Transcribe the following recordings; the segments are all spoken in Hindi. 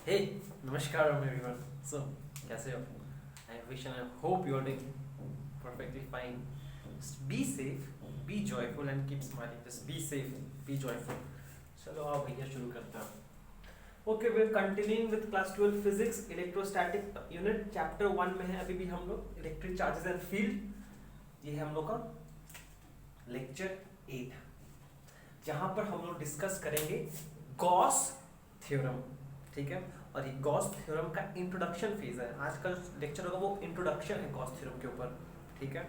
Hey, namaskar everyone. So, कैसे हो? I wish and I hope you are doing perfectly fine. Just be safe, be joyful and keep smiling. Just be safe, be joyful. चलो आओ भैया शुरू करते हैं. Okay, we're continuing with class 12 physics electrostatic unit chapter 1 में है अभी भी हम लोग electric charges and field. ये है हम लोग का lecture 8 जहाँ पर हम लोग डिस्कस करेंगे गॉस थ्योरम. ठीक है, और ये गॉस थ्योरम का इंट्रोडक्शन फेज है. आज का लेक्चर होगा वो इंट्रोडक्शन है गॉस थ्योरम के ऊपर. ठीक है,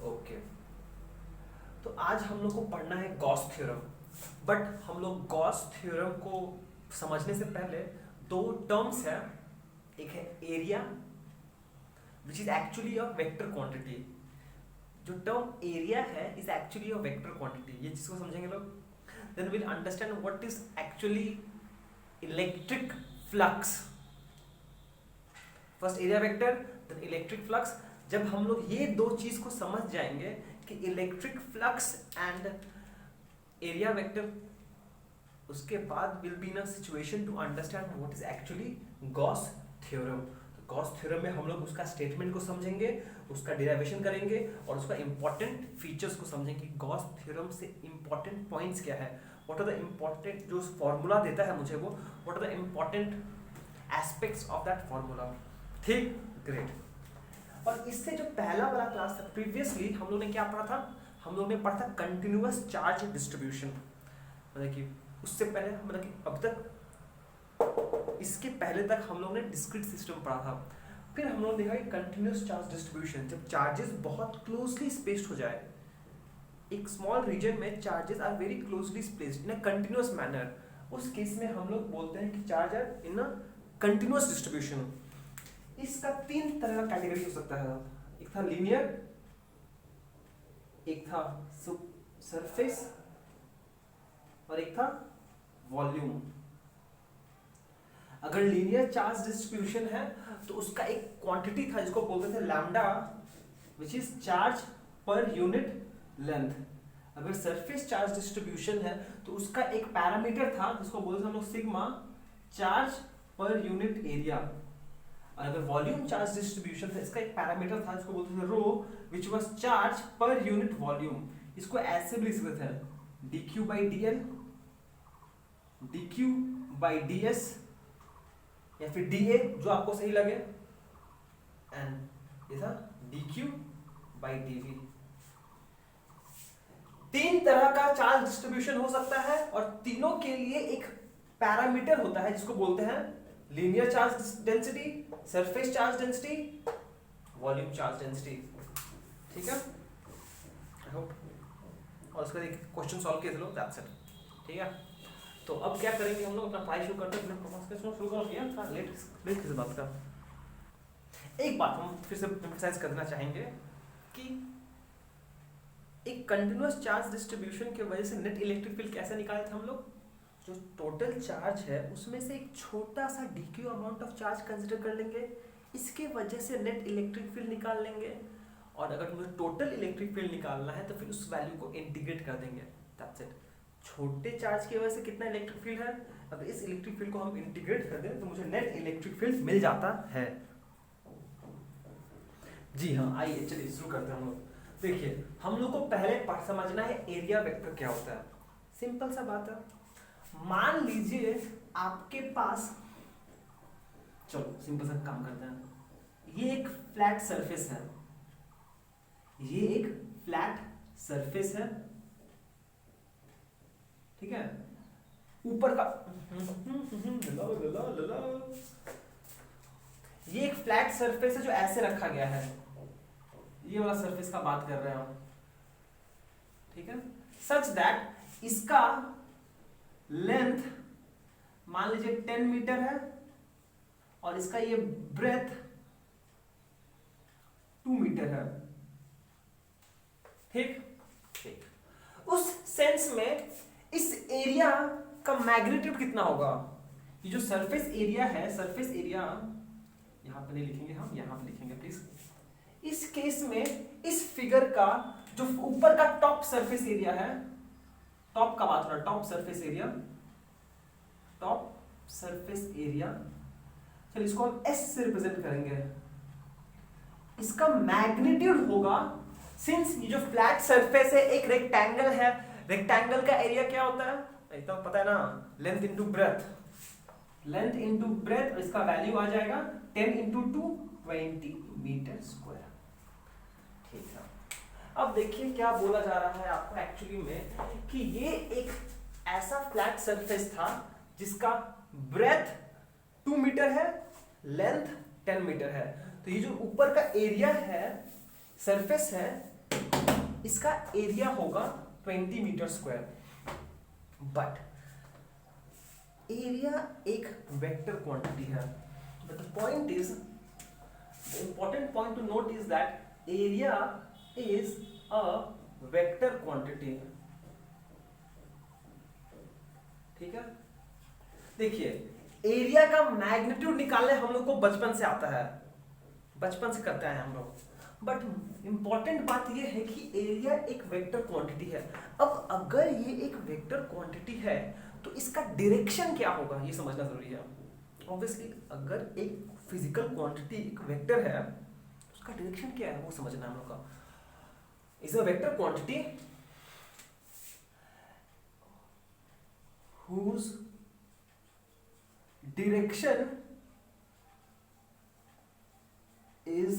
ओके. तो आज हम लोग को पढ़ना है गॉस थ्योरम. बट हम लोग गॉस थ्योरम को समझने से पहले दो टर्म्स है. एक है area which is actually a vector quantity. जो टर्म एरिया है is actually a vector quantity. ये चीज को समझेंगे लोग, then will understand what is actually electric flux. First area vector then electric flux. जब हम लोग ये दो चीज को समझ जाएंगे कि electric flux and area vector, उसके बाद will be in a situation to understand what is actually Gauss theorem. Gauss theorem में हम लोग उसका स्टेटमेंट को समझेंगे, उसका डिराइवेशन करेंगे और उसका इंपॉर्टेंट फीचर्स को समझेंगे. गॉस थ्योरम से इंपॉर्टेंट पॉइंट्स क्या है, व्हाट आर द इंपॉर्टेंट, जो फॉर्मूला देता है मुझे वो, what are the important aspects of that formula. ठीक, ग्रेट. और इससे जो पहला वाला क्लास था प्रीवियसली हम लोग ने क्या पढ़ा था, हम लोग ने पढ़ा था कंटिन्यूअस चार्ज डिस्ट्रीब्यूशन. मतलब कि उससे पहले मतलब कि अब तक इसके पहले तक हम लोग ने डिस्क्रीट सिस्टम पढ़ा था. फिर हम लोग देखा कि कंटिन्यूअस चार्ज डिस्ट्रीब्यूशन, जब चार्जेस बहुत क्लोजली स्पेस्ड हो जाए, एक स्मॉल रीजन में charges are very closely spaced in a continuous manner, उस केस में हम लोग बोलते हैं कि charge are in a continuous distribution. इसका तीन तरह का कैटेगरी हो सकता है. एक था लीनियर, एक था सरफेस और एक था वॉल्यूम. अगर लीनियर चार्ज डिस्ट्रीब्यूशन है तो उसका एक क्वांटिटी था जिसको बोलते थे lambda, which is charge per unit length. अगर सरफेस चार्ज डिस्ट्रीब्यूशन है तो उसका एक पैरामीटर था जिसको बोलते थे हम लोग sigma, charge per unit area. और अगर वॉल्यूम चार्ज डिस्ट्रीब्यूशन था इसका एक पैरामीटर था जिसको बोलते थे rho, which was charge per unit volume. इसको ऐसे भी लिख सकते थे dq by dl, dq by ds या फिर dA, जो आपको सही लगे. एंड ये था dq by dv. तीन तरह का चार्ज डिस्ट्रीब्यूशन हो सकता है और तीनों के लिए एक पैरामीटर होता है जिसको बोलते हैं linear charge density, surface charge density, volume charge density. ठीक है, आई होप. और उसका एक क्वेश्चन सॉल्व किए थे लोग, दैट्स इट. ठीक है, तो अब क्या करेंगे हम लोग, अपना पढ़ाई शुरू करते हैं. शुरू कर दिया था लेट किस बात का. एक बात हम फिर से एम्फसाइज करना चाहेंगे कि एक कंटिन्यूअस चार्ज डिस्ट्रीब्यूशन की वजह से नेट इलेक्ट्रिक फील्ड कैसे निकाले थे हम लोग. जो टोटल चार्ज है उसमें से एक छोटा सा d q amount of charge consider कर लेंगे, इसके वजह से नेट इलेक्ट्रिक फील्ड निकाल लेंगे. और अगर मुझे टोटल इलेक्ट्रिक फील्ड निकालना है तो फिर उस वैल्यू को इंटीग्रेट कर देंगे. That's it. छोटे चार्ज की वजह से कितना इलेक्ट्रिक फील्ड है, अगर इस इलेक्ट्रिक फील्ड को हम इंटीग्रेट कर दें तो मुझे नेट इलेक्ट्रिक फील्ड मिल जाता है. जी हाँ, आइए चलिए शुरू करते हैं हम लोग. देखिए, हम लोग को पहले समझना है एरिया वेक्टर क्या होता है. सिंपल सा बात है. मान लीजिए आपके पास, चलो सिंपल सा काम करते हैं. ये एक फ्लैट सरफेस है, ये एक फ्लैट सरफेस है. ठीक है, ऊपर का ये एक फ्लैट सरफेस है जो ऐसे रखा गया है. ये वाला सरफेस का बात कर रहे हैं हम. ठीक है, सच दैट इसका लेंथ मान लीजिए 10 मीटर है और इसका ये ब्रेथ 2 मीटर है. ठीक ठीक. उस सेंस में इस एरिया का मैग्नीट्यूड कितना होगा. ये जो सरफेस एरिया है, सरफेस एरिया यहां पर नहीं लिखेंगे हम, यहां पर लिखेंगे प्लीज. इस केस में इस फिगर का जो ऊपर का टॉप सरफेस एरिया है, टॉप का बात हो रहा है, top surface area, top surface area चलिए इसको हम S से रिप्रेजेंट करेंगे। इसका मैग्नीट्यूड होगा, सिंस ये जो फ्लैट सरफेस है एक रेक्टेंगल है, रेक्टेंगल का एरिया क्या होता है एकदम पता है ना, length into breadth, length into breadth, इसका वैल्यू आ जाएगा 10 इंटू 2 20 मीटर स्क्वायर। ठीक है, अब देखिए क्या बोला जा रहा है आपको एक्चुअली में कि ये एक ऐसा फ्लैट सरफेस था जिसका ब्रेथ 2 मीटर है, लेंथ 10 मीटर है। तो ये जो ऊपर का एरिया है, सरफेस है, इसका एरिया होगा 20 मीटर स्क्वायर। बट एरिया एक वेक्टर क्वांटिटी है। But the point is, the important point two note is that area is a vector quantity. ठीक है, देखिए एरिया का मैग्नीट्यूड निकालने हम लोग को बचपन से आता है, बचपन से करते हैं हम लोग। बट इंपॉर्टेंट बात यह है कि एरिया एक वेक्टर क्वांटिटी है। अब अगर ये एक वेक्टर क्वांटिटी है तो इसका डायरेक्शन क्या होगा ये समझना जरूरी है। ऑब्वियसली अगर एक फिजिकल क्वांटिटी एक वेक्टर है, उसका डायरेक्शन क्या है वो समझना हम लोग का। Is a vector quantity whose direction is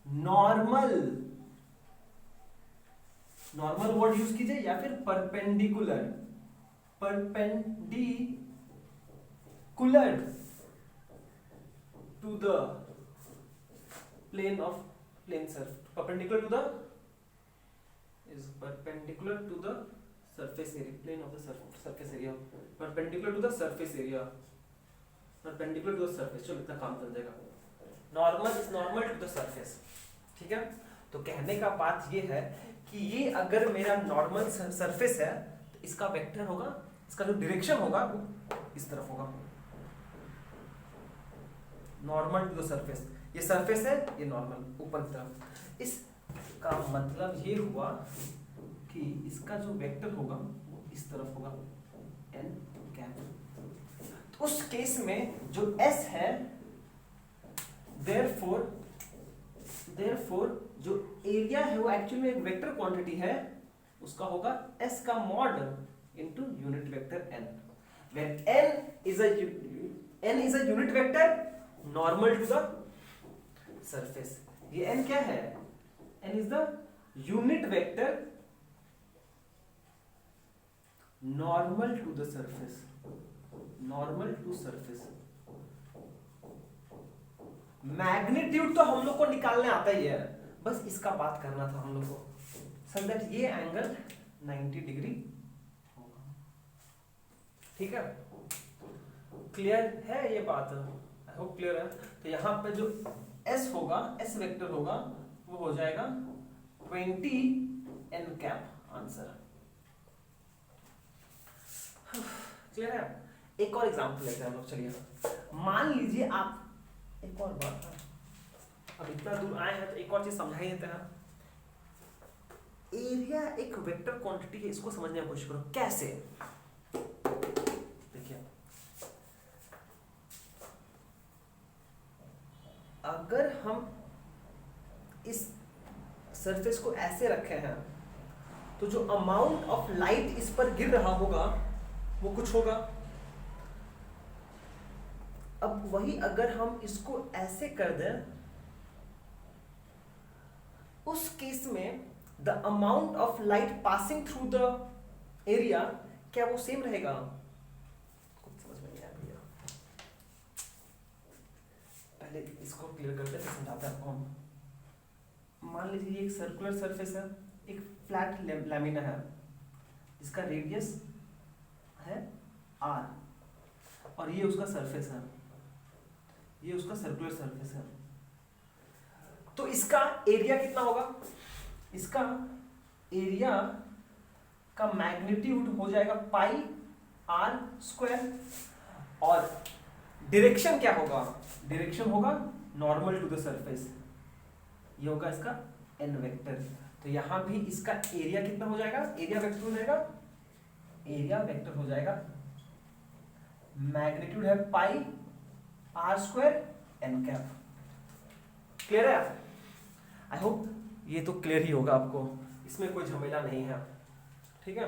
normal, normal word use कीजिए या फिर perpendicular, perpendicular to the plane of plane surface, perpendicular to the is perpendicular to the surface area, plane of the surface area, perpendicular to the surface area, perpendicular to the surface। चलो इतना काम चल जाएगा। Normal is normal to the surface. ठीक है, तो कहने का बात ये है कि ये अगर मेरा नॉर्मल सरफेस है तो इसका वेक्टर होगा, इसका जो डायरेक्शन होगा वो इस तरफ होगा, नॉर्मल टू द सरफेस। ये सरफेस है, ये नॉर्मल ऊपर की तरफ। इसका मतलब ये हुआ कि इसका जो वेक्टर होगा वो इस तरफ होगा, n कैप। तो उस केस में जो s है, therefore जो एरिया है वो एक्चुअली में एक वेक्टर क्वांटिटी है, उसका होगा s का mod into unit vector n, where n is a unit vector normal to the surface। ये n क्या है? n is the unit vector normal to the surface, normal to surface। Magnitude तो हम लोग को निकालने आता ही है, बस इसका बात करना था हम लोग को, सो दैट ये एंगल 90 डिग्री होगा। ठीक है, क्लियर है ये बात? आई होप क्लियर है। तो यहाँ पे जो s होगा, s वेक्टर होगा, वो हो जाएगा 20 n कैप आंसर। क्लियर है? एक और एग्जांपल लेते हैं हम लोग। चलिए मान लीजिए आप, एक और बात है, अब इतना दूर आए हैं तो एक और चीज समझा ही देते हैं। एरिया एक वेक्टर क्वांटिटी है, इसको समझने की कोशिश करो। कैसे? देखिए अगर हम इस सरफेस को ऐसे रखे हैं तो जो अमाउंट ऑफ लाइट इस पर गिर रहा होगा वो कुछ होगा। अब वही अगर हम इसको ऐसे कर दें, उस केस में the amount of light passing through the area क्या वो सेम रहेगा? कुछ समझ में नहीं आया भैया, पहले इसको क्लियर करते हैं, समझाते हैं आपको हम। मान लीजिए एक सर्कुलर सरफेस है, एक फ्लैट लैमिना है जिसका रेडियस है r, और ये उसका सरफेस है, ये उसका सर्कुलर सरफेस है। तो इसका एरिया कितना होगा? इसका एरिया का मैग्नीट्यूड हो जाएगा पाई r स्क्वायर, और डायरेक्शन क्या होगा? डायरेक्शन होगा नॉर्मल टू द सरफेस, ये होगा इसका n वेक्टर। तो यहां भी इसका एरिया कितना हो जाएगा? एरिया वेक्टर हो जाएगा, एरिया वेक्टर हो जाएगा, मैग्नीट्यूड है pi r square n cap. Clear है? आई होप ये तो क्लियर ही होगा आपको, इसमें कोई झमेला नहीं है। ठीक है,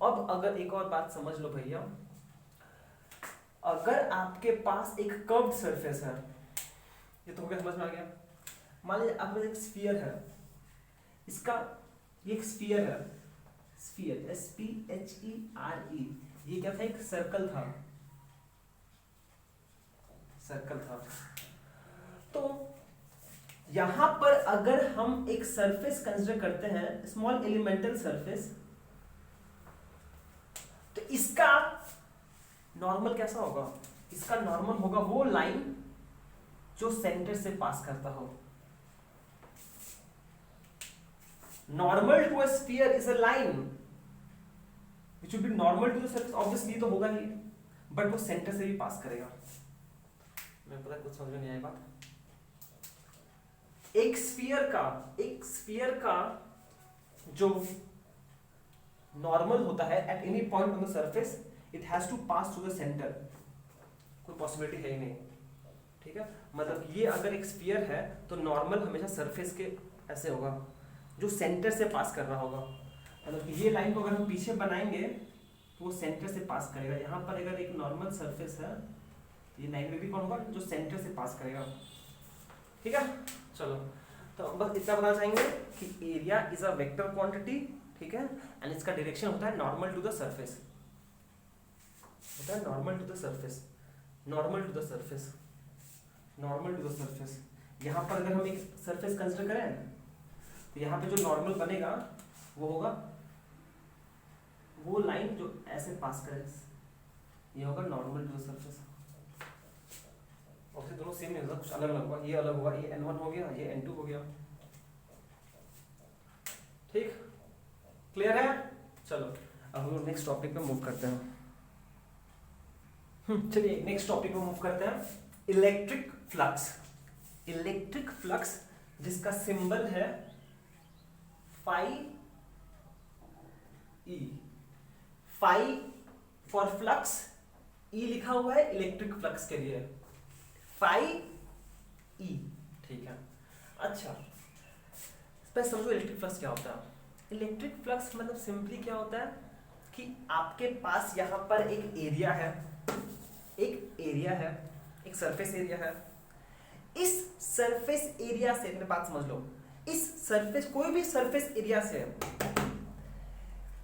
अब अगर एक और बात समझ लो भैया, अगर आपके पास एक कर्व्ड सरफेस है, ये तो हो गया, समझ में आ गया। मान लीजिए आपके पास एक स्फीयर है, इसका ये एक स्फीयर है, स्फीयर SPHERE, ये क्या था, एक सर्कल था, सर्कल था। तो यहां पर अगर हम एक सरफेस कंसीडर करते हैं, स्मॉल एलिमेंटल सरफेस, तो इसका नॉर्मल कैसा होगा? इसका नॉर्मल होगा वो लाइन जो सेंटर से पास करता हो। Normal to a sphere is a line which will be normal to the surface, obviously तो होगा ही, बट वो सेंटर से भी पास करेगा। मैं पता कुछ समझ में नहीं आई बात। एक स्फीयर का जो नॉर्मल होता है at any point on the surface, it has to pass through the centre, कोई पॉसिबिलिटी है ही नहीं। ठीक है, मतलब ये अगर एक स्फीयर है तो नॉर्मल हमेशा सरफेस के ऐसे होगा, जो सेंटर से पास कर रहा होगा। मतलब ये लाइन को अगर हम पीछे बनाएंगे तो वो सेंटर से पास करेगा। यहाँ पर अगर एक नॉर्मल सरफेस है, ये लाइन में भी कौन होगा, जो सेंटर से पास करेगा। ठीक है, चलो, तो बस इतना बताना चाहेंगे कि area is a vector quantity, ठीक है, एंड इसका डायरेक्शन होता है नॉर्मल टू द सरफेस, होता है normal to the surface, normal to the surface, normal to the surface. यहाँ पर अगर हम एक सरफेस कंसीडर करें तो यहाँ पे जो नॉर्मल बनेगा वो होगा वो लाइन जो ऐसे पास करे, ये होगा नॉर्मल टू द सरफेस। और दोनों सेम नहीं होगा, कुछ अलग अलग होगा, ये अलग होगा, ये N1 हो गया, ये N2 हो गया। ठीक, क्लियर है? चलो अब हम लोग नेक्स्ट टॉपिक पे मूव करते हैं। चलिए नेक्स्ट टॉपिक पे मूव करते हैं, इलेक्ट्रिक फ्लक्स। इलेक्ट्रिक फ्लक्स जिसका सिंबल है phi E, phi for flux, E लिखा हुआ है इलेक्ट्रिक फ्लक्स के लिए, फाई ई। ठीक है, अच्छा पहले समझो इलेक्ट्रिक फ्लक्स क्या होता है। इलेक्ट्रिक फ्लक्स मतलब सिंपली क्या होता है कि आपके पास यहाँ पर एक एरिया है, एक सरफेस एरिया है। इस सरफेस एरिया से, मेरी बात समझ लो, इस सरफेस, कोई भी सरफेस एरिया से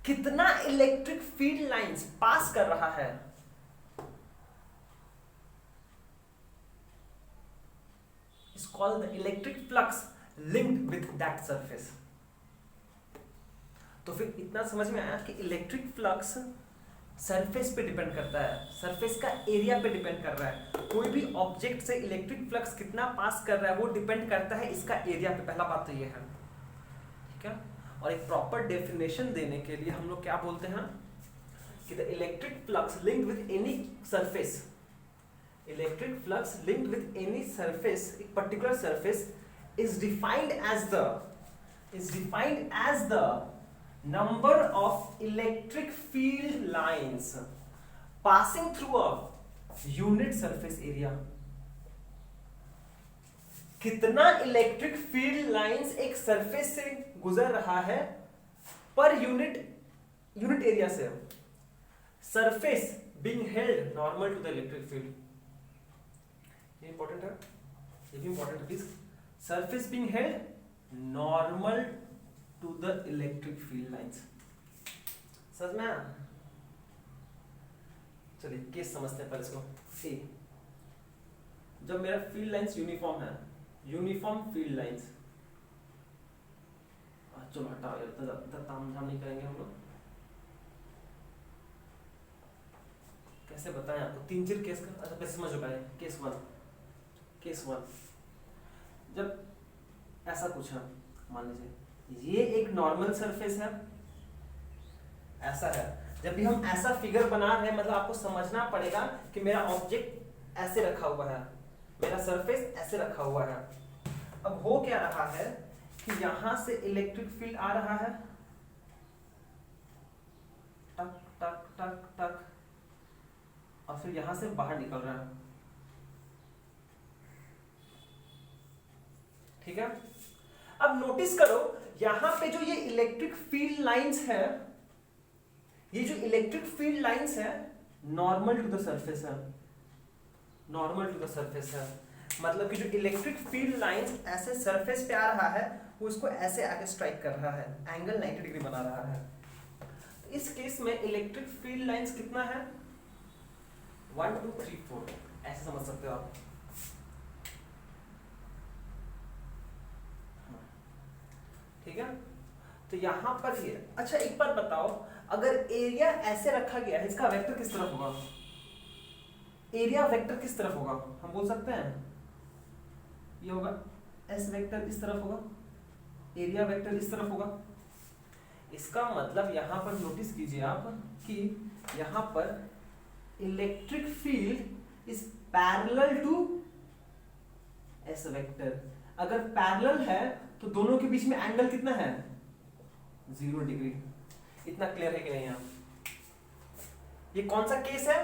कितना इलेक्ट्रिक फील्ड लाइंस पास कर रहा है, is called the electric flux linked with that surface. तो फिर इतना समझ में आया कि इलेक्ट्रिक फ्लक्स सरफेस पे डिपेंड करता है, सरफेस का एरिया पे डिपेंड कर रहा है। कोई भी ऑब्जेक्ट से इलेक्ट्रिक फ्लक्स कितना पास कर रहा है वो डिपेंड करता है इसका एरिया पे। पहला बात तो ये है, ठीक है। और एक प्रॉपर डेफिनेशन देने के लिए हम लोग क्या बोलते हैं कि the electric flux linked with any surface, electric flux linked with any surface, एक particular surface is defined as the number of electric field lines passing through a unit surface area। कितना इलेक्ट्रिक फील्ड लाइंस एक सरफेस से गुजर रहा है पर यूनिट एरिया से, surface being held normal to the electric field. ये इंपॉर्टेंट है, ये भी इंपॉर्टेंट है please. Surface being held normal to the electric field lines। समझ में आया? चलिए केस समझते हैं पहले इसको। सी, जब मेरा फील्ड लाइंस यूनिफॉर्म है, यूनिफॉर्म फील्ड लाइंस, चलो हटाओ यार, तामझाम नहीं करेंगे हम लोग। कैसे बताएं आपको? 3-4 केस का, अच्छा कैसे समझ पाए? केस वन, जब ऐसा कुछ है, मान लीजिए ये एक नॉर्मल सरफेस है, ऐसा है। जब भी हम ऐसा फिगर बना रहे हैं, मतलब आपको समझना पड़ेगा कि मेरा ऑब्जेक्ट ऐसे रखा हुआ है, मेरा सरफेस ऐसे रखा हुआ है। अब हो क्या रहा है कि यहां से इलेक्ट्रिक फील्ड आ रहा है, टक टक टक टक, और फिर यहां से बाहर निकल रहा है। ठीक है। अब नोटिस करो यहां पे जो ये इलेक्ट्रिक फील्ड लाइंस है, ये जो इलेक्ट्रिक फील्ड लाइंस है नॉर्मल टू द सरफेस है, नॉर्मल टू द सरफेस है। मतलब कि जो इलेक्ट्रिक फील्ड लाइंस ऐसे सरफेस पे आ रहा है वो इसको ऐसे आके स्ट्राइक कर रहा है, एंगल 90 डिग्री बना रहा है। तो इस केस में इलेक्ट्रिक फील्ड लाइंस कितना है 1 2 3 4, ऐसे समझ सकते हो आप। ठीक है, तो यहां पर ये अच्छा एक बार बताओ, अगर एरिया ऐसे रखा गया है इसका वेक्टर किस तरफ होगा, एरिया वेक्टर किस तरफ होगा, हम बोल सकते हैं ये होगा एस वेक्टर इस तरफ होगा, एरिया वेक्टर इस तरफ होगा। इसका मतलब यहां पर नोटिस कीजिए आप कि यहां पर electric field is parallel to S vector. अगर पैरेलल है तो दोनों के बीच में एंगल कितना है 0 डिग्री। इतना क्लियर है कि नहीं आप? ये कौन सा केस है,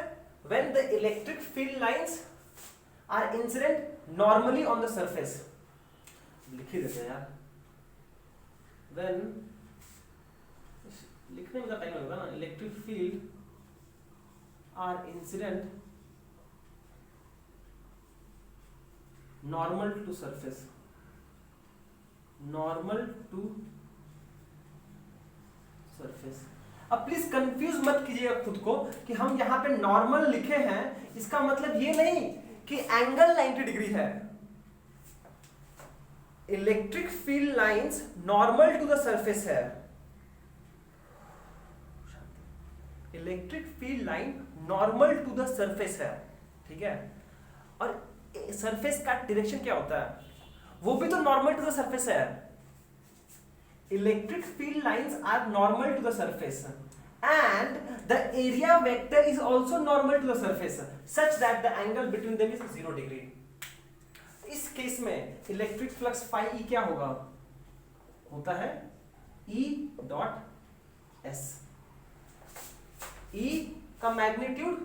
when the electric field lines are incident normally on the surface। लिख ही देते हैं यार, when लिखने में टाइम लगेगा ना, electric field are incident normal to surface, normal to surface. अब प्लीज कंफ्यूज मत कीजिएगा खुद को कि हम यहां पे नॉर्मल लिखे हैं, इसका मतलब ये नहीं कि एंगल 90 डिग्री है। Electric field lines normal to the surface है, electric field line normal to the surface है, ठीक है। और सरफेस का डायरेक्शन क्या होता है, वो भी तो नॉर्मल टू द सरफेस है। Electric field lines are normal to the surface and the area vector is also normal to the surface such that the angle between them is 0 degree। इस केस में इलेक्ट्रिक फ्लक्स phi E क्या होगा, होता है E डॉट S। E का मैग्नीट्यूड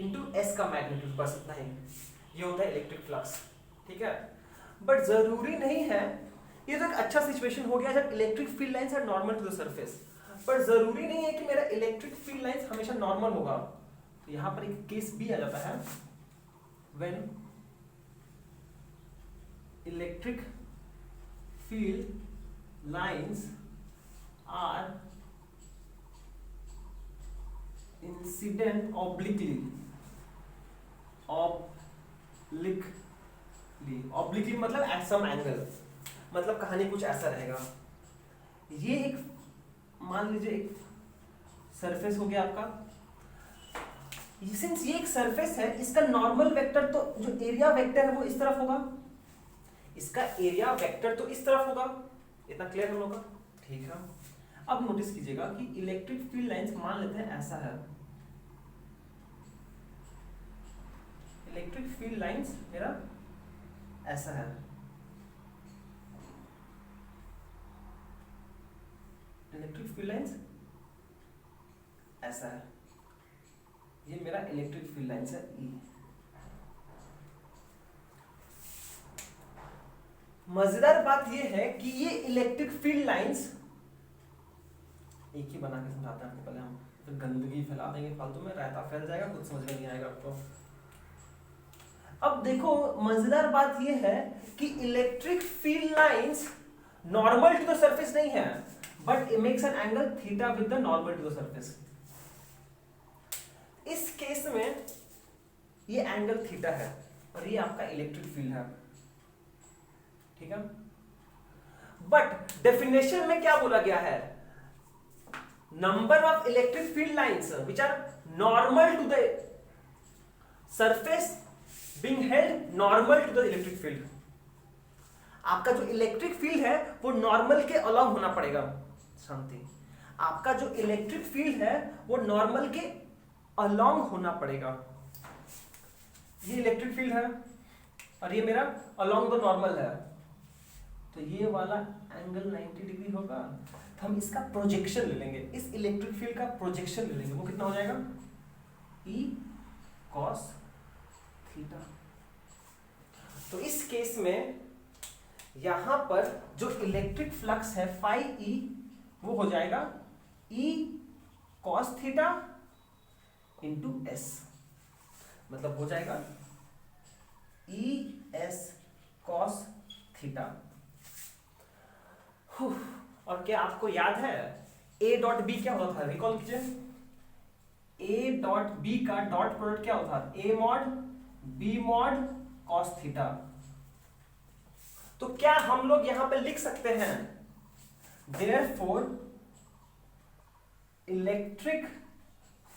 इंटू S का मैग्नीट्यूड, बस इतना ही, ये होता है इलेक्ट्रिक फ्लक्स, ठीक है। बट जरूरी नहीं है, ये तो एक अच्छा सिचुएशन हो गया जब electric field lines are normal to the surface, पर जरूरी नहीं है कि मेरा इलेक्ट्रिक फील्ड लाइंस हमेशा नॉर्मल होगा। तो यहां पर एक केस भी आ जाता है, when electric field lines are incident obliquely, obliquely मतलब एट सम एंगल। मतलब कहानी कुछ ऐसा रहेगा, ये एक मान लीजिए एक सरफेस हो गया आपका, सिंस ये एक सरफेस है इसका नॉर्मल वेक्टर तो जो एरिया वेक्टर है वो इस तरफ होगा, इसका एरिया वेक्टर तो इस तरफ होगा। इतना क्लियर हम लोग का, ठीक है। अब नोटिस कीजिएगा कि इलेक्ट्रिक फील्ड लाइंस मान लेते हैं ऐसा है, इलेक्ट्रिक फील्ड लाइंस मेरा ऐसा है, इलेक्ट्रिक फील्ड लाइंस ऐसा है, ये मेरा इलेक्ट्रिक फील्ड लाइंस है E। मजेदार बात ये है कि ये इलेक्ट्रिक फील्ड लाइंस, एक ही बना के समझाते हैं आपको, पहले हम फिर गंदगी फैला देंगे फालतू में, रायता फैल जाएगा, कुछ समझ में नहीं आएगा आपको। अब देखो मजेदार बात ये है कि electric field lines normal to the surface नहीं है, but it makes an angle theta with the normal to the surface. इस केस में ये एंगल थीटा है और ये आपका इलेक्ट्रिक फील्ड है, ठीक है। बट डेफिनेशन में क्या बोला गया है, number of electric field lines which are normal to the surface being held normal to the electric field. आपका जो इलेक्ट्रिक फील्ड है वो नॉर्मल के अलॉन्ग होना पड़ेगा, शांति। आपका जो इलेक्ट्रिक फील्ड है वो नॉर्मल के अलॉन्ग होना पड़ेगा। ये इलेक्ट्रिक फील्ड है और ये मेरा अलॉन्ग द नॉर्मल है, तो ये वाला एंगल 90 डिग्री होगा। तो हम इसका प्रोजेक्शन ले लेंगे, इस इलेक्ट्रिक फील्ड का प्रोजेक्शन ले लेंगे, वो कितना हो जाएगा E cos थीटा। तो इस केस में यहां पर जो इलेक्ट्रिक फ्लक्स है फाई ई वो हो जाएगा E cos theta into S, मतलब हो जाएगा ई एस कॉस थीटा। और क्या आपको याद है ए डॉट बी क्या होता था, रिकॉल कीजिए। ए डॉट बी का डॉट प्रोडक्ट क्या होता था, A mod B mod cos theta. तो क्या हम लोग यहां पे लिख सकते हैं therefore electric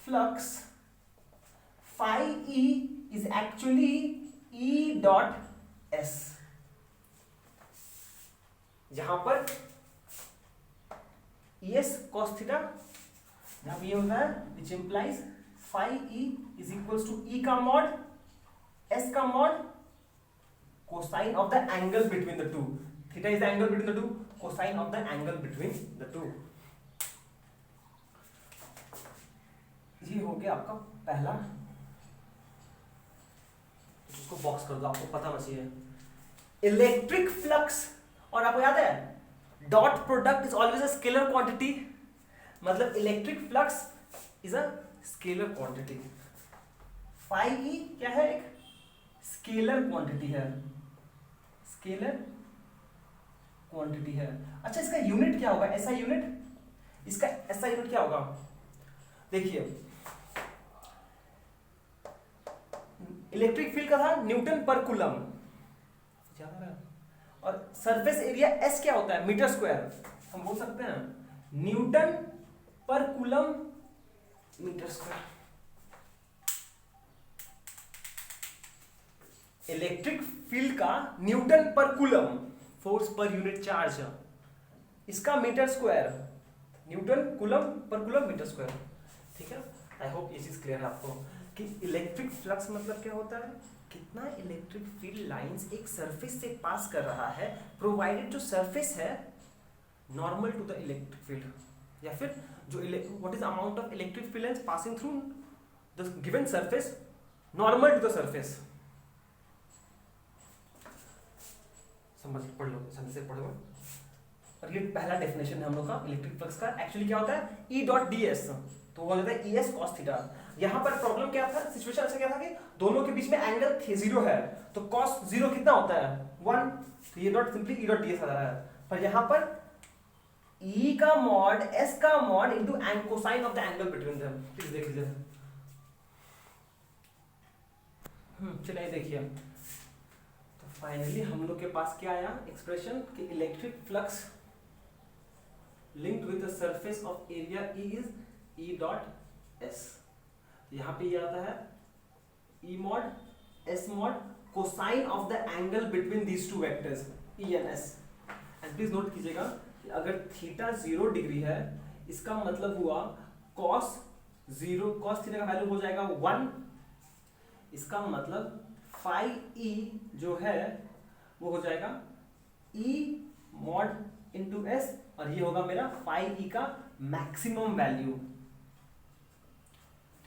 flux phi E is actually E dot S, जहां पर एस कॉस थीटा जहां पे ये होता है which implies phi E is equals to E का मॉड एस का mod cosine of the angle between the two. Theta is the angle between the two, cosine of the angle between the two. ये हो गया आपका पहला, इसको बॉक्स कर दो, आपको पता होना चाहिए इलेक्ट्रिक फ्लक्स। और आपको याद है dot product is always a scalar quantity, मतलब electric flux is a scalar quantity. Phi E क्या है, एक स्केलर क्वांटिटी है, स्केलर क्वांटिटी है। अच्छा इसका यूनिट क्या होगा, ऐसा यूनिट, इसका ऐसा यूनिट क्या होगा, देखिए इलेक्ट्रिक फील्ड का था न्यूटन पर कूलम, और सरफेस एरिया एस क्या होता है, मीटर स्क्वायर। हम बोल सकते हैं newton per coulomb metre square. Electric field का newton per coulomb, force per unit charge, इसका metre square, newton coulomb per coulomb metre square. ठीक है, आई होप ये चीज क्लियर है आपको कि इलेक्ट्रिक फ्लक्स मतलब क्या होता है, कितना इलेक्ट्रिक फील्ड लाइंस एक सरफेस से पास कर रहा है, प्रोवाइडेड जो सरफेस है normal to the electric field, या फिर जो what is amount of electric field lines passing through the given surface normal to the surface. समझ पढ़ लो, समझ से पढ़ो। और ये पहला डेफिनेशन है हम लोग का इलेक्ट्रिक फ्लक्स का। एक्चुअली क्या होता है ई डॉट डी एस, तो वो होता है ई एस कॉस थीटा। यहाँ पर प्रॉब्लम क्या था, सिचुएशन ऐसा क्या था कि दोनों के बीच में एंगल जीरो है, तो कॉस जीरो कितना होता है 1, तो ये dot simply E dot D S आ रहा है। पर यहाँ पर ई का मॉड एस का mod into cosine of the angle between them. Please देख लीजिए, चलिए देखिए, फाइनली हम लोग के पास क्या आया एक्सप्रेशन कि electric flux linked with the surface of area E is E dot S. यहां पे ये आता है E mod S mod cosine of the angle between these two vectors E and S. And please note कीजिएगा कि अगर थीटा 0 डिग्री है, इसका मतलब हुआ कॉस 0 कॉस थीटा का वैल्यू हो जाएगा 1, इसका मतलब फाई ई जो है वो हो जाएगा ई मॉड इंटू एस, और ये होगा मेरा फाई ई का मैक्सिमम वैल्यू।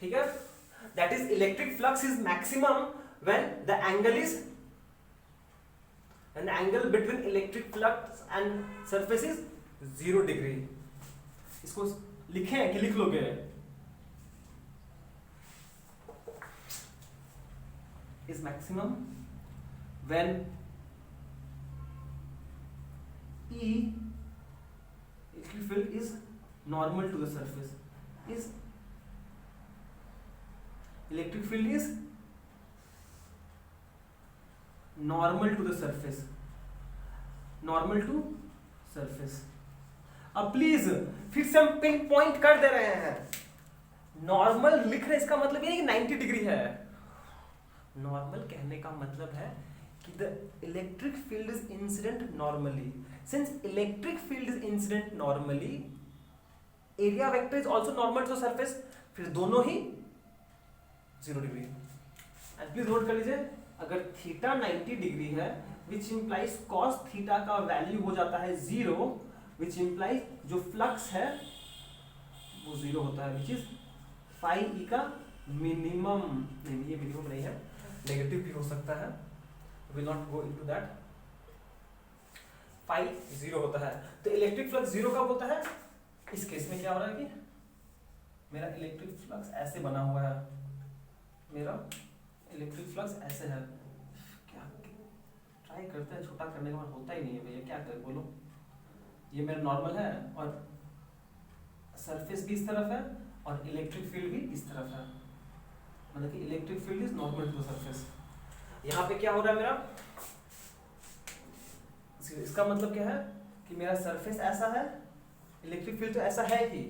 ठीक है, that is electric flux is maximum when the angle is when the angle between electric flux and surface is 0 degree. इसको लिखें कि लिख लोगे, is maximum when E electric field is normal to the surface, is electric field is normal to the surface, normal to surface। अब प्लीज फिर से हम पिन पॉइंट कर दे रहे हैं, नॉर्मल लिख रहे इसका मतलब ये नहीं कि 90 डिग्री है। नॉर्मल कहने का मतलब है कि the electric field is incident normally. Since electric field is incident normally, area vector is also normal to surface, फिर दोनों ही 0 डिग्री। एंड प्लीज नोट कर लीजिए, अगर थीटा 90 डिग्री है विच इंप्लाइज कॉस थीटा का वैल्यू हो जाता है 0, विच इंप्लाइज जो फ्लक्स है वो 0 होता है, विच इज फाई ई का मिनिमम। नहीं, ये मिनिमम नहीं है, नेगेटिव भी हो सकता है, will not go into that. Phi 0 होता है। तो इलेक्ट्रिक फ्लक्स 0 कब होता है? इस केस में क्या हो रहा है कि मेरा इलेक्ट्रिक फ्लक्स ऐसे बना हुआ है, मेरा इलेक्ट्रिक फ्लक्स ऐसे है, क्या ट्राई करते हैं, छोटा करने के बाद होता ही नहीं है भैया, क्या करें बोलो। ये मेरा नॉर्मल है और सरफेस भी इस तरफ है और इलेक्ट्रिक फील्ड भी इस तरफ है, मतलब कि electric field is normal to the surface. यहाँ पे क्या हो रहा है मेरा, इसका मतलब क्या है कि मेरा सरफेस ऐसा है, इलेक्ट्रिक फील्ड तो ऐसा है ही,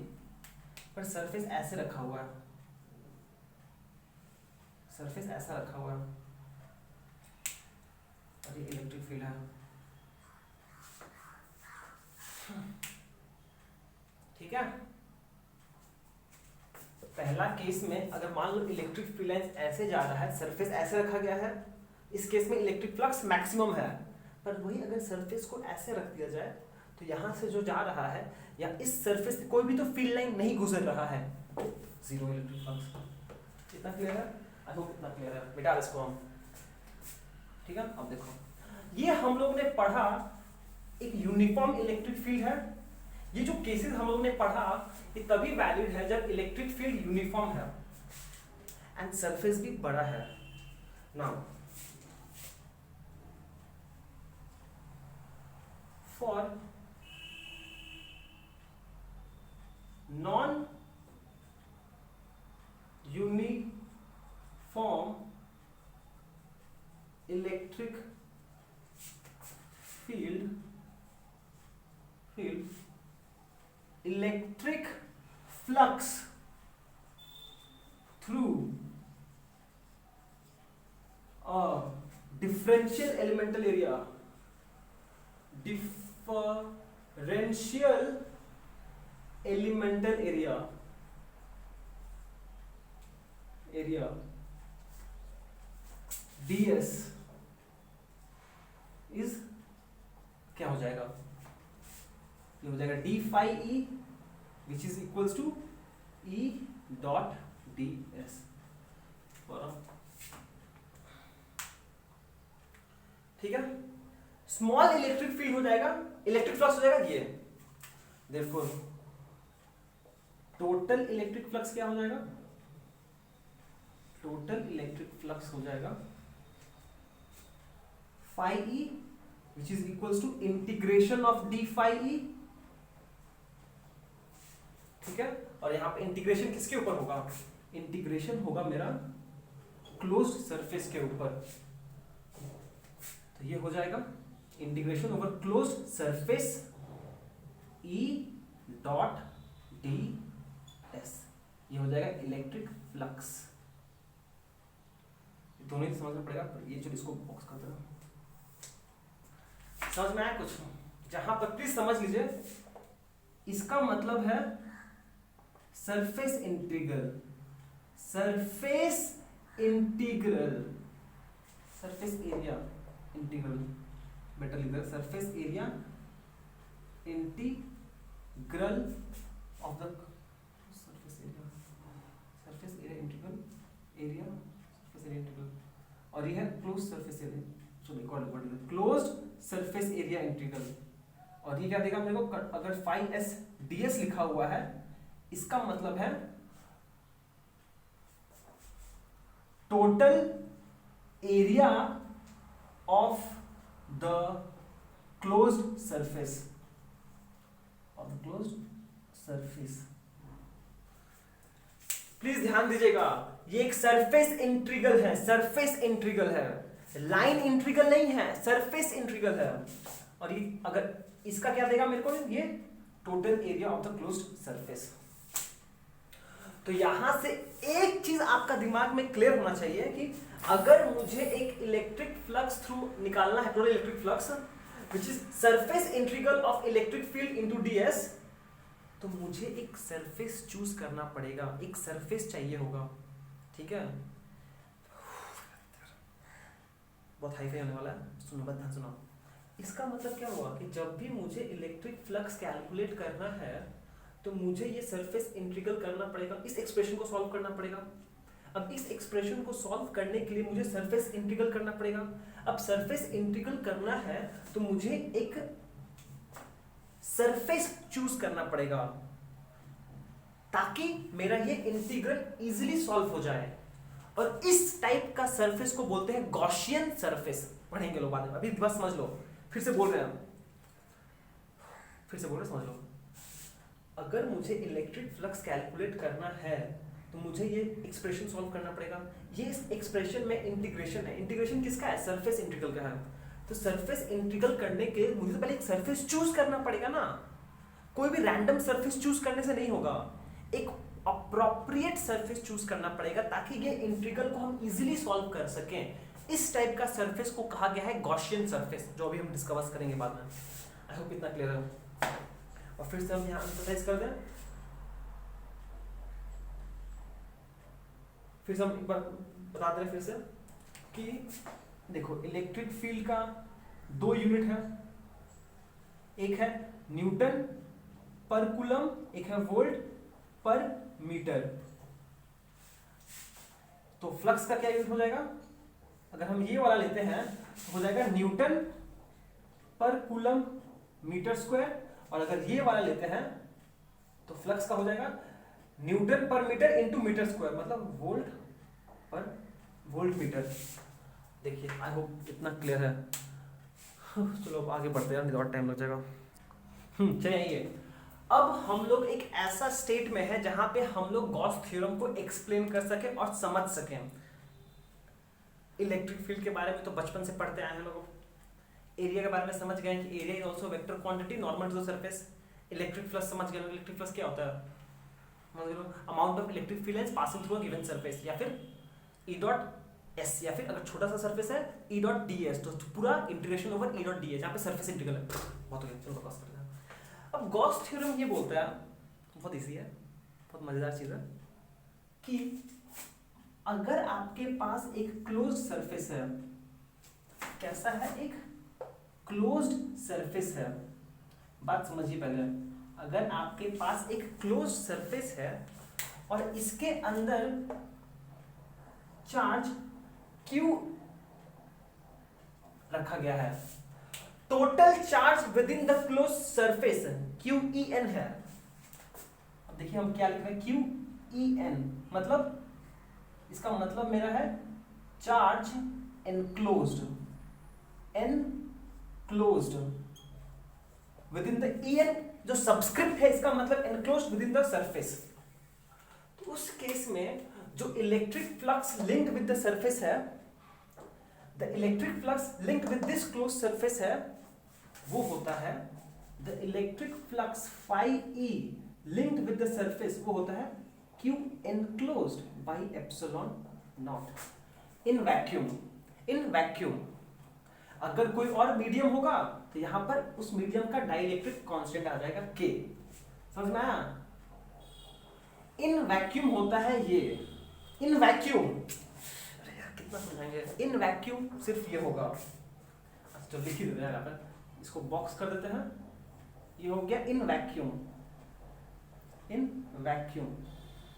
पर सरफेस ऐसे रखा हुआ है, सरफेस ऐसा रखा हुआ है और ये इलेक्ट्रिक फील्ड है। ठीक है, पहला केस में अगर मान लो इलेक्ट्रिक फील्ड लाइंस ऐसे जा रहा है, सरफेस ऐसे रखा गया है, इस केस में इलेक्ट्रिक फ्लक्स मैक्सिमम है। पर वही अगर सरफेस को ऐसे रख दिया जाए तो यहाँ से जो जा रहा है या इस सरफेस से कोई भी तो फील्ड लाइन नहीं गुजर रहा है, जीरो इलेक्ट्रिक फ्लक्स। इतना क्लियर है? आई होप इतना क्लियर है। बेटा इसको हम, ठीक है, अब देखो ये हम लोग ने पढ़ा एक यूनिफॉर्म इलेक्ट्रिक फील्ड है। ये जो केसेस हम लोग ने पढ़ा ये तभी वैलिड है जब इलेक्ट्रिक फील्ड यूनिफॉर्म है एंड सरफेस भी बड़ा है। Now for non uniform electric field electric flux through a differential elemental area ds is क्या हो जाएगा, ये हो जाएगा d phi e which is equals to e dot ds। ठीक है, स्मॉल इलेक्ट्रिक फील्ड हो जाएगा, इलेक्ट्रिक फ्लक्स हो जाएगा ये, therefore टोटल इलेक्ट्रिक फ्लक्स क्या हो जाएगा, टोटल इलेक्ट्रिक फ्लक्स हो जाएगा phi e which is equals to integration of d phi e। ठीक है, और यहां पे इंटीग्रेशन किसके ऊपर होगा, इंटीग्रेशन होगा मेरा क्लोज्ड सरफेस के ऊपर। तो ये हो जाएगा integration over closed surface e dot D S, ये हो जाएगा इलेक्ट्रिक फ्लक्स। दोनों ही समझना पड़ेगा, पर ये जो इसको बॉक्स कर देना, समझ में आया कुछ? जहां पर प्लीज समझ लीजिए, इसका मतलब है surface integral, surface integral, surface area integral, better लिख रहा, surface area integral of the surface area, surface area integral, area surface area integral, और ये है क्लोज सरफेस एरिया, चलो क्लोज्ड सरफेस एरिया इंटीग्रल। और ये क्या देगा मेरे को, अगर फाई एस ds लिखा हुआ है, इसका मतलब है total area of the closed surface, of the closed surface. Please ध्यान दीजिएगा, ये एक सरफेस इंटीग्रल है, सरफेस इंटीग्रल है, लाइन इंटीग्रल नहीं है, सरफेस इंटीग्रल है। और ये अगर इसका क्या देगा मेरे को, ये total area of the closed surface. तो यहां से एक चीज आपका दिमाग में क्लियर होना चाहिए कि अगर मुझे एक इलेक्ट्रिक फ्लक्स थ्रू निकालना है, total electric flux which is surface integral of electric field into DS, तो मुझे एक सरफेस चूज करना पड़ेगा, एक सरफेस चाहिए होगा। ठीक है, बहुत हाई फाई होने वाला है, सुनो बात ध्यान सुनो। इसका मतलब क्या हुआ कि जब भी मुझे इलेक्ट्रिक फ्लक्स कैलकुलेट करना है तो मुझे ये सरफेस इंटीग्रल करना पड़ेगा, इस एक्सप्रेशन को सॉल्व करना पड़ेगा। अब इस एक्सप्रेशन को सॉल्व करने के लिए मुझे सरफेस इंटीग्रल करना पड़ेगा। अब सरफेस इंटीग्रल करना है तो मुझे एक सरफेस चूज करना पड़ेगा ताकि मेरा ये इंटीग्रल इजीली सॉल्व हो जाए। और इस टाइप का सरफेस को बोलते हैं गॉसियन सरफेस। पढ़ेंगे लोग बाद में, अभी बस समझ लो। फिर से बोल रहे हैं, समझ लो। अगर मुझे इलेक्ट्रिक फ्लक्स कैलकुलेट करना है तो मुझे ये एक्सप्रेशन सॉल्व करना पड़ेगा। ये इस एक्सप्रेशन में इंटीग्रेशन है। इंटीग्रेशन किसका है? सरफेस इंटीग्रल का है। तो सरफेस इंटीग्रल करने के मुझे तो पहले एक सरफेस चूज करना पड़ेगा ना। कोई भी रैंडम सरफेस चूज करने से नहीं होगा, एक अप्रोप्रिएट सरफेस चूज करना पड़ेगा ताकि ये इंटीग्रल को हम इजीली सॉल्व कर सकें। इस टाइप का सरफेस को कहा गया है गॉसियन सरफेस, जो अभी हम डिस्कस करेंगे बाद में। आई होप इतना क्लियर है। और फिर से हम यहाँ एम्फसाइज कर दें, फिर से हम एक बार बता दें फिर से कि देखो इलेक्ट्रिक फील्ड का 2 यूनिट है, एक है न्यूटन पर कूलम, एक है वोल्ट पर मीटर। तो फ्लक्स का क्या यूनिट हो जाएगा? अगर हम ये वाला लेते हैं तो हो जाएगा Newton per coulomb metre square, और अगर ये वाला लेते हैं तो फ्लक्स का हो जाएगा न्यूटन पर मीटर इंटू मीटर स्क्वायर, मतलब वोल्ट पर वोल्ट मीटर। देखिए आई होप इतना क्लियर है। चलो अब आगे बढ़ते हैं, नहीं तो और टाइम लग जाएगा। चलिए अब हम लोग एक ऐसा स्टेट में है जहां पे हम लोग गॉस थ्योरम को एक्सप्लेन कर सकें और समझ सकें। इलेक्ट्रिक फील्ड के बारे में तो बचपन से पढ़ते आए हैं लोग। एरिया के बारे में समझ गए कि area is also vector quantity normal to the surface. Electric flux समझ गए। इलेक्ट्रिक फ्लक्स क्या होता है? Amount of electric field passing through a given surface, या फिर ई डॉट एस, या फिर अगर छोटा सा सरफेस है ई डॉट डी एस, तो पूरा इंटीग्रेशन ओवर ई डॉट डी एस, जहाँ पे सरफेस इंटीग्रल है। बहुत हो गया, चलो बकवास करते हैं। अब गॉस थ्योरम ये बोलता है, बहुत इजी है, बहुत मजेदार चीज है, कि अगर आपके पास एक क्लोज्ड सरफेस है, कैसा है? एक क्लोज्ड सरफेस है। बात समझिए पहले, अगर आपके पास एक क्लोज्ड सरफेस है और इसके अंदर चार्ज Q रखा गया है, total charge with in the close surface QEN है। अब देखिए हम क्या लिख रहे हैं, QEN, मतलब इसका मतलब मेरा है charge enclosed, enclosed within the EN, जो सबस्क्रिप्ट है इसका मतलब enclosed within the surface. तो उस केस में जो electric flux link with the surface है, the electric flux link with this close surface है, वो होता है the electric flux phi E linked with the surface, वो होता है Q enclosed by epsilon naught in vacuum। In vacuum अगर कोई और मीडियम होगा तो यहां पर उस मीडियम का डाइलेक्ट्रिक कांस्टेंट आ जाएगा K। समझ में आया? इन वैक्यूम होता है ये, इन वैक्यूम, अरे यार कितना समझाएंगे, इन वैक्यूम सिर्फ ये होगा। तो लिख ही देते हैं यहाँ पर, इसको बॉक्स कर देते हैं, ये हो गया इन वैक्यूम, इन वैक्यूम,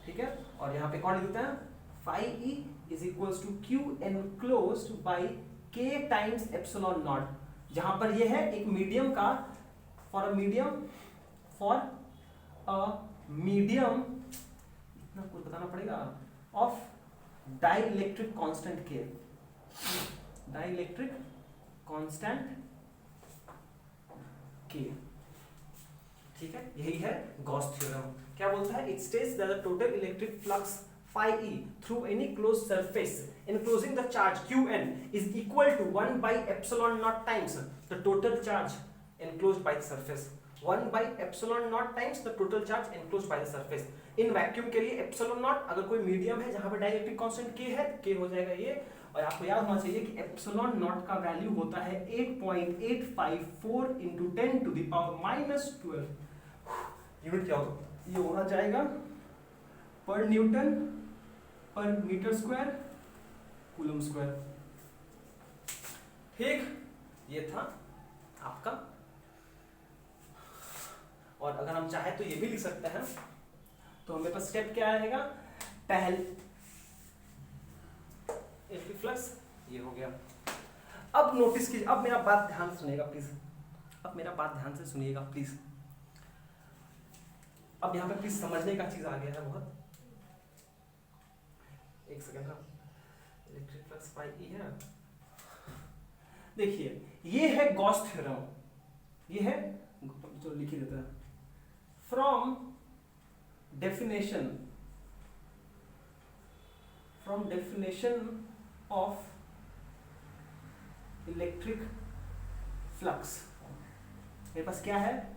ठीक है। और यहाँ पे कौन लिख देते हैं? Phi E is equals to Q enclosed by K times epsilon naught, जहां पर ये है एक मीडियम का, फॉर अ मीडियम इतना कुछ बताना पड़ेगा, of dielectric constant K, dielectric constant K, ठीक है। यही है गॉस थ्योरम। क्या बोलता है? It states that the total electric flux phi E through any closed surface enclosing the charge Qn is equal to 1 by epsilon naught times the total charge enclosed by the surface, 1 by epsilon naught times the total charge enclosed by the surface। In vacuum के लिए epsilon naught, अगर कोई मीडियम है जहां पर डाइलेक्ट्रिक कांस्टेंट K है, K हो जाएगा ये। और आपको याद होना चाहिए कि epsilon naught का वैल्यू होता है 8.854 into 10 to the power minus 12। Unit क्या होगा? ये होना जाएगा पर न्यूटन पर मीटर स्क्वायर कूलम स्क्वायर, ठीक। ये था आपका। और अगर हम चाहे तो ये भी लिख सकते हैं, तो हमें पास स्टेप क्या रहेगा? पहले इलेक्ट्रिक फ्लक्स ये हो गया। अब नोटिस कीजिए, अब मेरा बात ध्यान से सुनिएगा प्लीज, अब मेरा बात ध्यान से सुनिएगा प्लीज। अब यहाँ पे प्लीज समझने का चीज आ गया है बहुत, एक सेकेंड ना, इलेक्ट्रिक फ्लक्स बाय ई है। देखिए ये है गॉस थ्योरम, ये है, चलो लिख ही देता है, from definition of electric flux, मेरे पास क्या है,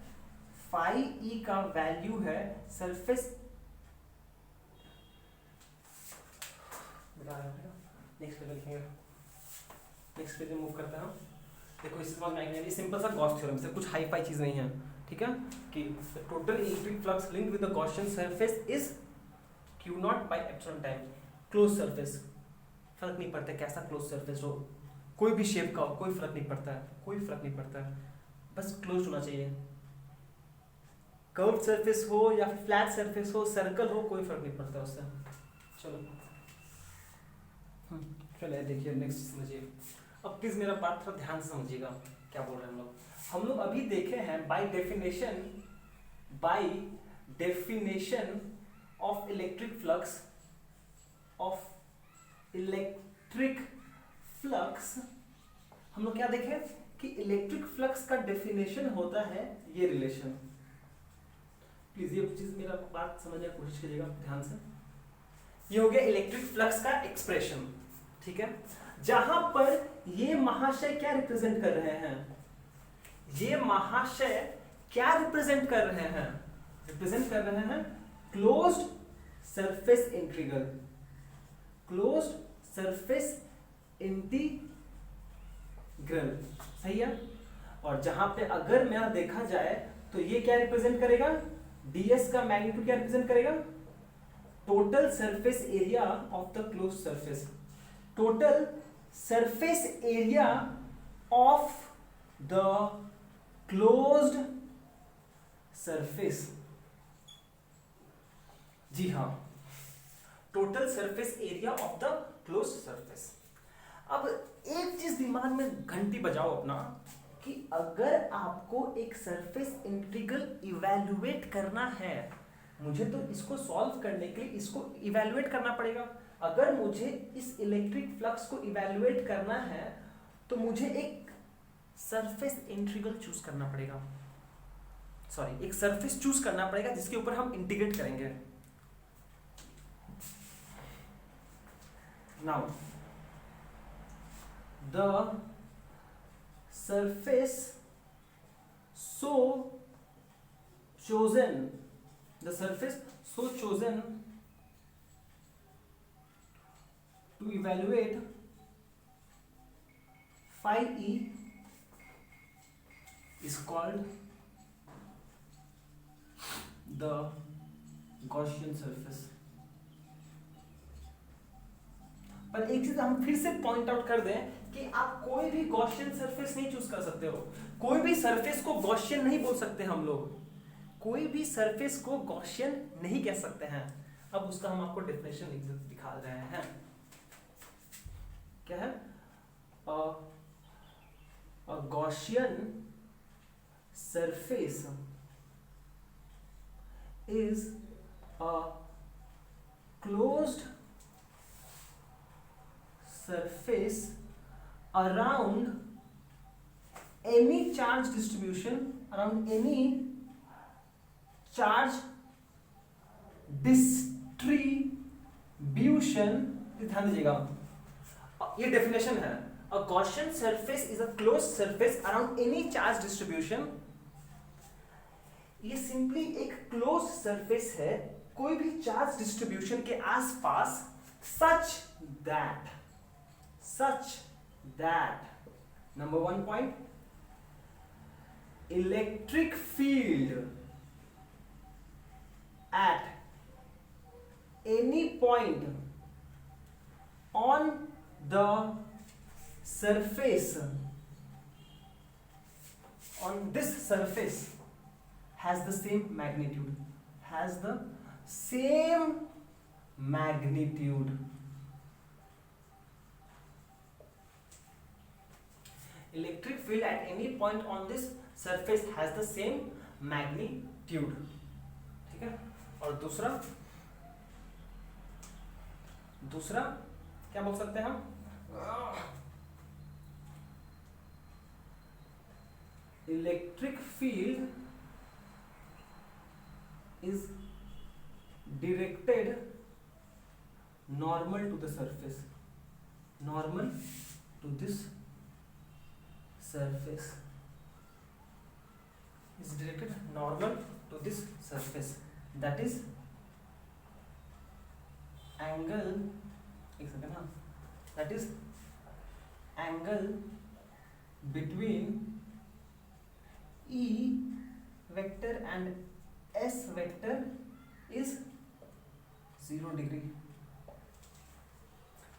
फाई ई का वैल्यू है सरफेस, नेक्स्ट पेज लिखेंगे, नेक्स्ट पेज में मूव करते हैं। देखो इस समझ में आएंगे, ये सिंपल सा गॉस थ्योरम, से कुछ हाई फाई चीज नहीं है, ठीक है, कि total electric flux linked with the Gaussian surface is Q not by epsilon time, close surface, फर्क नहीं पड़ता कैसा क्लोज सरफेस हो, कोई भी शेप का हो, कोई फर्क नहीं पड़ता है, कोई फर्क नहीं पड़ता है, बस क्लोज होना चाहिए, कर्व्ड सरफेस हो या फ्लैट सरफेस हो, सर्कल हो, कोई फर्क नहीं पड़ता उससे। चलो चलिए देखिए नेक्स्ट समझिए, अब प्लीज मेरा बात थोड़ा ध्यान से समझिएगा क्या बोल रहे हैं हम लोग अभी देखे हैं by definition of electric flux, हम लोग क्या देखे कि इलेक्ट्रिक फ्लक्स का डेफिनेशन होता है ये रिलेशन, प्लीज ये चीज मेरा बात समझने की कोशिश करिएगा ध्यान से, ये हो गया इलेक्ट्रिक फ्लक्स का एक्सप्रेशन, ठीक है, जहां पर ये महाशय क्या रिप्रेजेंट कर रहे हैं, ये महाशय क्या रिप्रेजेंट कर रहे हैं, रिप्रेजेंट कर रहे हैं closed surface integral, closed surface integral, सही है, और जहां पे अगर मेरा देखा जाए तो ये क्या रिप्रेजेंट करेगा, ds का मैग्नीट्यूड क्या रिप्रेजेंट करेगा, total surface area of the closed surface, total surface area of the closed surface, जी हाँ, total surface area of the closed surface. अब एक चीज दिमाग में घंटी बजाओ अपना, कि अगर आपको एक सरफेस इंटीग्रल इवैल्यूएट करना है, मुझे तो इसको सॉल्व करने के लिए इसको इवैल्यूएट करना पड़ेगा, अगर मुझे इस इलेक्ट्रिक फ्लक्स को इवैल्यूएट करना है तो मुझे एक सरफेस इंटीग्रल चूज करना पड़ेगा, सॉरी एक सरफेस चूज करना पड़ेगा जिसके ऊपर हम इंटीग्रेट करेंगे। Now the surface so chosen to evaluate phi e is called the Gaussian surface। पर एक चीज हम फिर से पॉइंट आउट कर दें कि आप कोई भी गॉसियन सरफेस नहीं चूज कर सकते हो, कोई भी सरफेस को गॉसियन नहीं बोल सकते हम लोग, कोई भी सरफेस को गॉसियन नहीं कह सकते हैं। अब उसका हम आपको डेफिनेशन दिखा रहे हैं, क्या है, Gaussian surface is a closed surface around any charge distribution, ध्यान दीजिएगा, ये डेफिनेशन है, a Gaussian surface is a closed surface around any charge distribution, ये सिंपली एक क्लोज सरफेस है कोई भी चार्ज डिस्ट्रीब्यूशन के आसपास, such that number 1 point, electric field at any point on the surface, on this surface has the same magnitude, electric field at any point on this surface has the same magnitude, ठीक ठीक है। और दूसरा क्या बोल सकते हैं हम, electric field is directed normal to the surface, normal to this surface is directed normal to this surface, that is angle, एक सेकंड हाँ, that is angle between E vector and S vector is 0 degree.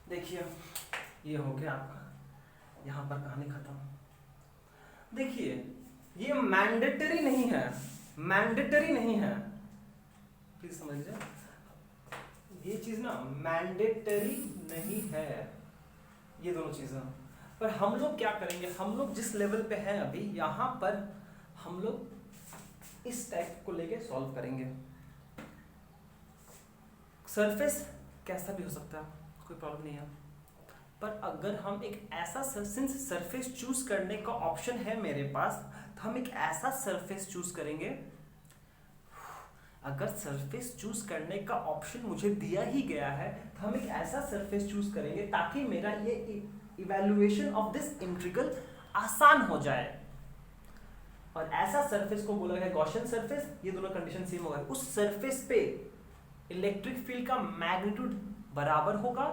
देखिए ये हो गया आपका, यहाँ पर कहानी खत्म। देखिए ये मैंडेटरी नहीं है, मैंडेटरी नहीं है, प्लीज समझ लीजिए, ये चीज ना मैंडेटरी नहीं है, ये दोनों चीजें। पर हम लोग क्या करेंगे, हम लोग जिस लेवल पे हैं अभी, यहाँ पर हम लोग इस टाइप को लेके सॉल्व करेंगे। सरफेस कैसा भी हो सकता है, कोई प्रॉब्लम नहीं है, पर अगर हम एक ऐसा सिंस सरफेस चूज करने का ऑप्शन है मेरे पास, तो हम एक ऐसा सरफेस चूज करेंगे। अगर सरफेस चूज करने का ऑप्शन मुझे दिया ही गया है, तो हम एक ऐसा सरफेस चूज करेंगे ताकि मेरा ये इवैल्यूएशन ऑफ दिस इंटीग्रल आसान हो जाए। और ऐसा सरफेस को बोला गया गॉसियन सरफेस, ये दोनों कंडीशन सेम होगा। उस सरफेस पे इलेक्ट्रिक फील्ड का मैग्नीट्यूड बराबर होगा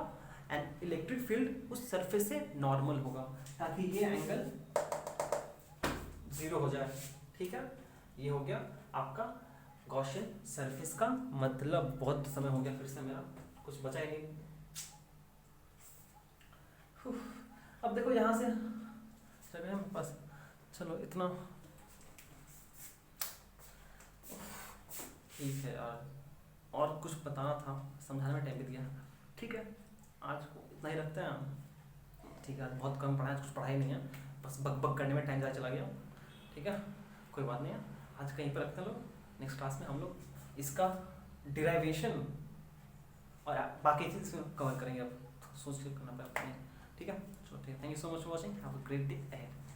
एंड इलेक्ट्रिक फील्ड उस सरफेस से नॉर्मल होगा, ताकि ये एंगल 0 हो जाए। ठीक है, ये हो गया आपका गॉसियन सरफेस का मतलब। बहुत समय हो गया, फिर से मेरा कुछ बचा ही नहीं। अब देखो यहाँ से चले हम बस, चलो इतना ठीक है यार, और कुछ बताना था, समझाने में टाइम भी दिया। ठीक है, आज को इतना ही रखते हैं हम। ठीक है, बहुत कम पढ़ा है, कुछ पढ़ा ही नहीं है, बस बक बक करने में टाइम ज़्यादा चला गया। ठीक है, कोई बात नहीं है, आज कहीं पर रखते हैं लोग। नेक्स्ट क्लास में हम लोग इसका डिराइवेशन और बाकी चीज़ कवर करेंगे। अब सोच के करना पड़ता है। ठीक है, चलो ठीक है, thank you so much for watching, have a great day ahead.